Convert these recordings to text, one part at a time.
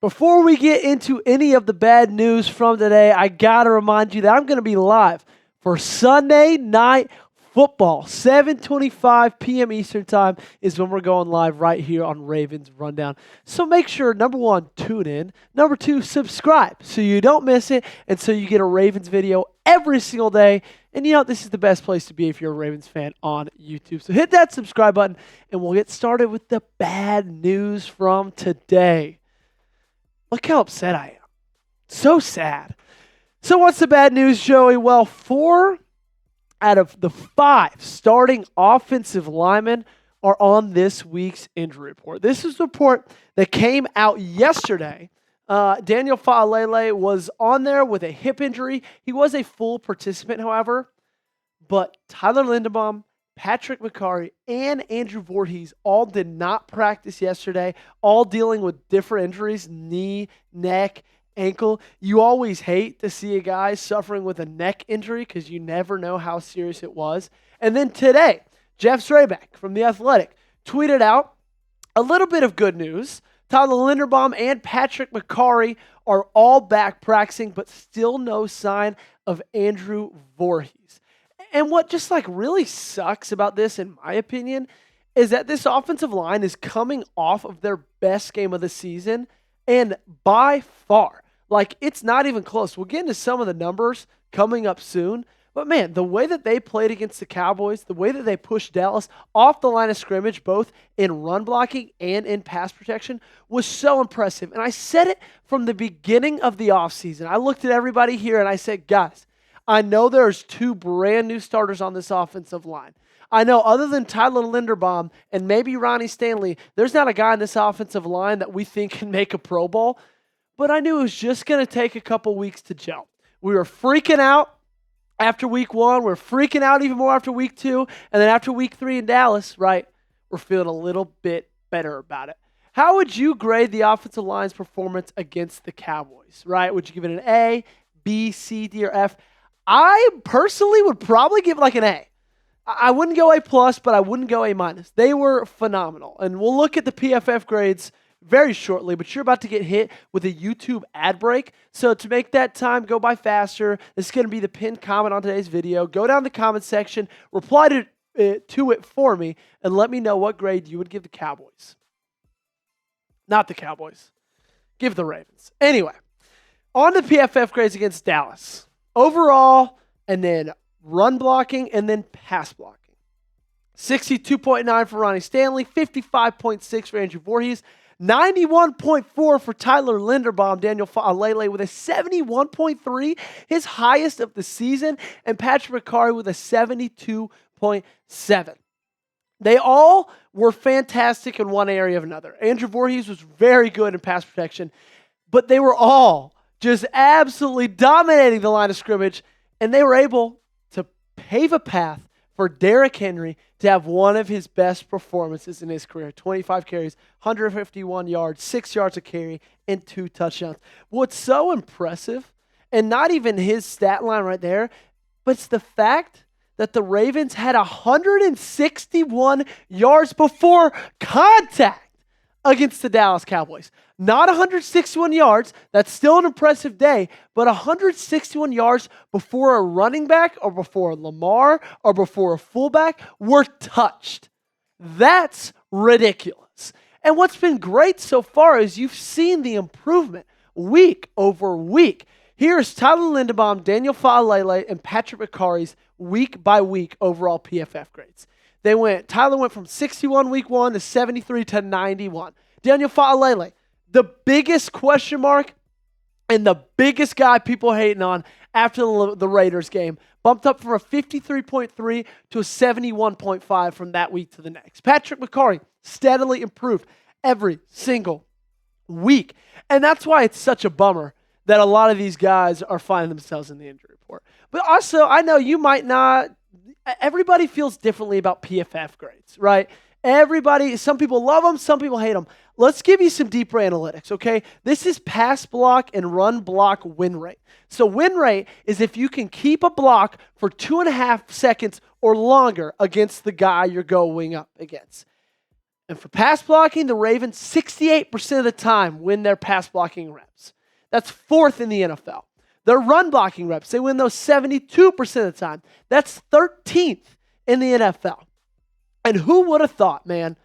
Before we get into any of the bad news from today, I got to remind you that I'm going to be live for Sunday Night Football. 7:25 p.m. Eastern Time is when we're going live right here on Ravens Rundown. So make sure, number one, tune in. Number two, subscribe so you don't miss it and so you get a Ravens video every single day. And you know, this is the best place to be if you're a Ravens fan on YouTube. So hit that subscribe button and we'll get started with the bad news from today. Look how upset I am. So sad. So what's the bad news, Joey? Well, 4 out of the 5 starting offensive linemen are on this week's injury report. This is a report that came out yesterday. Daniel Faalele was on there with a hip injury. He was a full participant, however. But Tyler Linderbaum, Patrick Mekari, and Andrew Vorhees all did not practice yesterday, all dealing with different injuries, knee, neck, ankle. You always hate to see a guy suffering with a neck injury because you never know how serious it was. And then today, Jeff Zrebiec from The Athletic tweeted out a little bit of good news. Tyler Linderbaum and Patrick Mekari are all back practicing, but still no sign of Andrew Vorhees. And what just really sucks about this, in my opinion, is that this offensive line is coming off of their best game of the season, and by far, it's not even close. We'll get into some of the numbers coming up soon, but man, the way that they played against the Cowboys, the way that they pushed Dallas off the line of scrimmage, both in run blocking and in pass protection, was so impressive. And I said it from the beginning of the offseason. I looked at everybody here and I said, guys, I know there's 2 brand new starters on this offensive line. I know other than Tyler Linderbaum and maybe Ronnie Stanley, there's not a guy in this offensive line that we think can make a Pro Bowl. But I knew it was just going to take a couple weeks to gel. We were freaking out after week 1. We're freaking out even more after week 2. And then after week 3 in Dallas, right, we're feeling a little bit better about it. How would you grade the offensive line's performance against the Cowboys, right? Would you give it an A, B, C, D, or F? I personally would probably give it an A. I wouldn't go A+, but I wouldn't go A-. They were phenomenal. And we'll look at the PFF grades very shortly, but you're about to get hit with a YouTube ad break. So to make that time go by faster, this is going to be the pinned comment on today's video. Go down the comment section, reply to it for me, and let me know what grade you would give the Cowboys. Not the Cowboys. Give the Ravens. Anyway, on to PFF grades against Dallas. Overall, and then run blocking, and then pass blocking. 62.9 for Ronnie Stanley, 55.6 for Andrew Vorhees, 91.4 for Tyler Linderbaum, Daniel Faalele with a 71.3, his highest of the season, and Patrick Mekari with a 72.7. They all were fantastic in one area or another. Andrew Vorhees was very good in pass protection, but they were all just absolutely dominating the line of scrimmage, and they were able to pave a path for Derrick Henry to have one of his best performances in his career. 25 carries, 151 yards, 6 yards a carry, and 2 touchdowns. What's so impressive, and not even his stat line right there, but it's the fact that the Ravens had 161 yards before contact against the Dallas Cowboys. Not 161 yards, that's still an impressive day, but 161 yards before a running back or before Lamar or before a fullback were touched. That's ridiculous. And what's been great so far is you've seen the improvement week over week. Here's Tyler Linderbaum, Daniel Faalele, and Patrick Mekari's week by week overall PFF grades. Tyler went from 61 week 1 to 73 to 91. Daniel Faalele, the biggest question mark and the biggest guy people hating on after the Raiders game, bumped up from a 53.3 to a 71.5 from that week to the next. Patrick Mekari steadily improved every single week. And that's why it's such a bummer that a lot of these guys are finding themselves in the injury report. But also, I know you might not. Everybody feels differently about PFF grades, right? Some people love them, some people hate them. Let's give you some deeper analytics, okay? This is pass block and run block win rate. So win rate is if you can keep a block for 2.5 seconds or longer against the guy you're going up against. And for pass blocking, the Ravens 68% of the time win their pass blocking reps. That's fourth in the NFL. Their run blocking reps, they win those 72% of the time. That's 13th in the NFL. And who would have thought, man?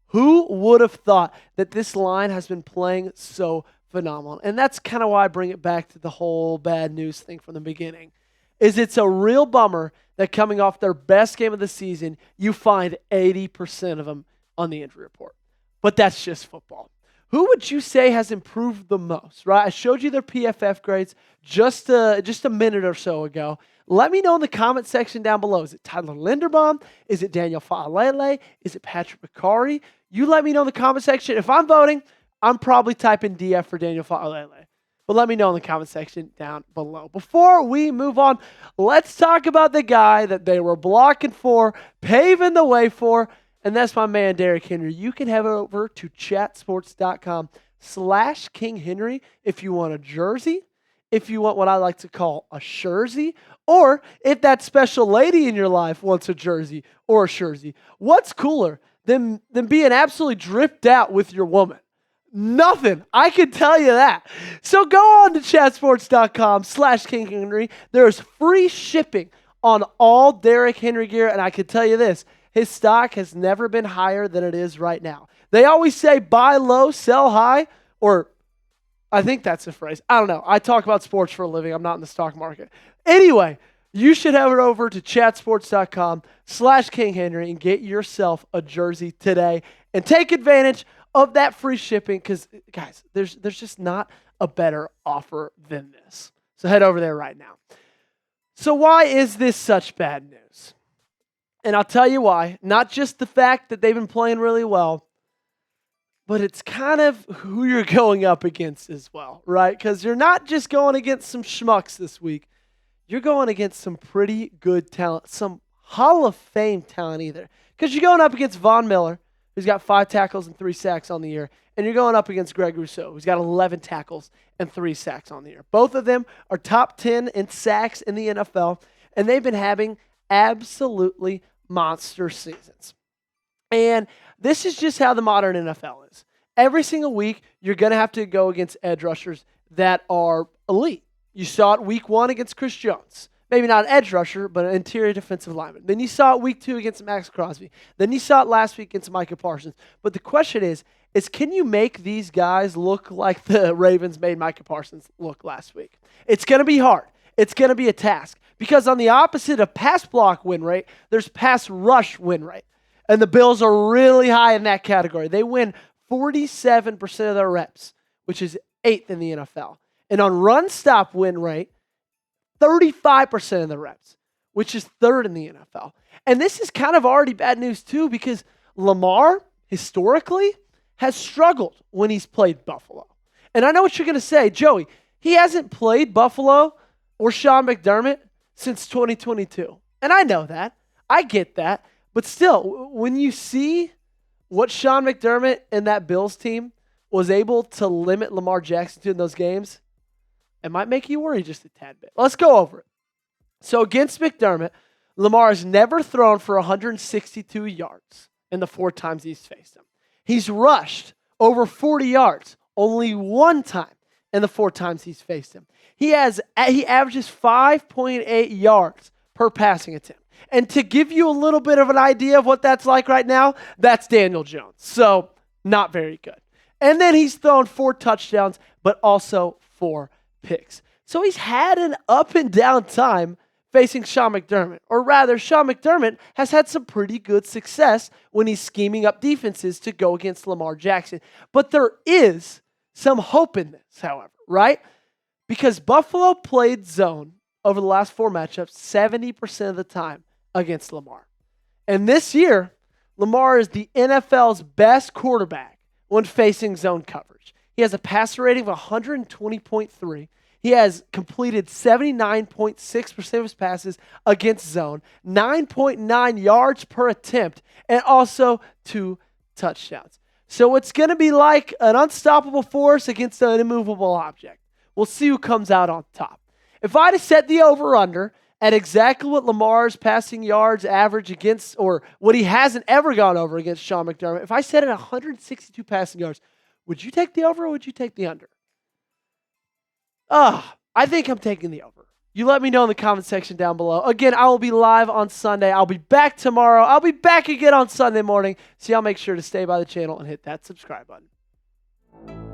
Who would have thought that this line has been playing so phenomenal? And that's kind of why I bring it back to the whole bad news thing from the beginning. Is it's a real bummer that coming off their best game of the season, you find 80% of them on the injury report. But that's just football. Who would you say has improved the most, right? I showed you their PFF grades just a minute or so ago. Let me know in the comment section down below. Is it Tyler Linderbaum? Is it Daniel Faalele? Is it Patrick Mekari? You let me know in the comment section. If I'm voting, I'm probably typing DF for Daniel Faalele. But let me know in the comment section down below. Before we move on, let's talk about the guy that they were blocking for, paving the way for, and that's my man, Derrick Henry. You can head over to chatsports.com/King Henry if you want a jersey, if you want what I like to call a shirsey, or if that special lady in your life wants a jersey or a shirsey. What's cooler than being absolutely dripped out with your woman? Nothing. I can tell you that. So go on to chatsports.com/King Henry. There's free shipping on all Derrick Henry gear, and I can tell you this. His stock has never been higher than it is right now. They always say buy low, sell high, or I think that's the phrase. I don't know. I talk about sports for a living. I'm not in the stock market. Anyway, you should head over to chatsports.com/King Henry and get yourself a jersey today and take advantage of that free shipping because, guys, there's just not a better offer than this. So head over there right now. So why is this such bad news? And I'll tell you why. Not just the fact that they've been playing really well, but it's kind of who you're going up against as well, right? Because you're not just going against some schmucks this week. You're going against some pretty good talent, some Hall of Fame talent either. Because you're going up against Von Miller, who's got 5 tackles and 3 sacks on the year, and you're going up against Greg Rousseau, who's got 11 tackles and 3 sacks on the year. Both of them are top 10 in sacks in the NFL, and they've been having absolutely monster seasons. And this is just how the modern NFL is. Every single week, you're going to have to go against edge rushers that are elite. You saw it week 1 against Chris Jones. Maybe not an edge rusher, but an interior defensive lineman. Then you saw it week 2 against Max Crosby. Then you saw it last week against Micah Parsons. But the question is can you make these guys look like the Ravens made Micah Parsons look last week? It's going to be hard. It's going to be a task. Because on the opposite of pass block win rate, there's pass rush win rate. And the Bills are really high in that category. They win 47% of their reps, which is 8th in the NFL. And on run stop win rate, 35% of the reps, which is 3rd in the NFL. And this is kind of already bad news too because Lamar, historically, has struggled when he's played Buffalo. And I know what you're going to say, Joey, he hasn't played Buffalo or Sean McDermott since 2022. And I know that. I get that. But still, when you see what Sean McDermott and that Bills team was able to limit Lamar Jackson to in those games, it might make you worry just a tad bit. Let's go over it. So against McDermott, Lamar has never thrown for 162 yards in the 4 times he's faced him. He's rushed over 40 yards only 1 time in the 4 times he's faced him. He averages 5.8 yards per passing attempt. And to give you a little bit of an idea of what that's like right now, that's Daniel Jones. So not very good. And then he's thrown 4 touchdowns, but also 4 picks. So he's had an up and down time facing Sean McDermott. Or rather, Sean McDermott has had some pretty good success when he's scheming up defenses to go against Lamar Jackson. But there is some hope in this, however, right? Because Buffalo played zone over the last 4 matchups 70% of the time against Lamar. And this year, Lamar is the NFL's best quarterback when facing zone coverage. He has a passer rating of 120.3. He has completed 79.6% of his passes against zone, 9.9 yards per attempt, and also 2 touchdowns. So it's going to be like an unstoppable force against an immovable object. We'll see who comes out on top. If I had to set the over-under at exactly what Lamar's passing yards average against, or what he hasn't ever gone over against Sean McDermott, if I said at 162 passing yards, would you take the over or would you take the under? I think I'm taking the over. You let me know in the comment section down below. Again, I will be live on Sunday. I'll be back tomorrow. I'll be back again on Sunday morning. So y'all make sure to stay by the channel and hit that subscribe button.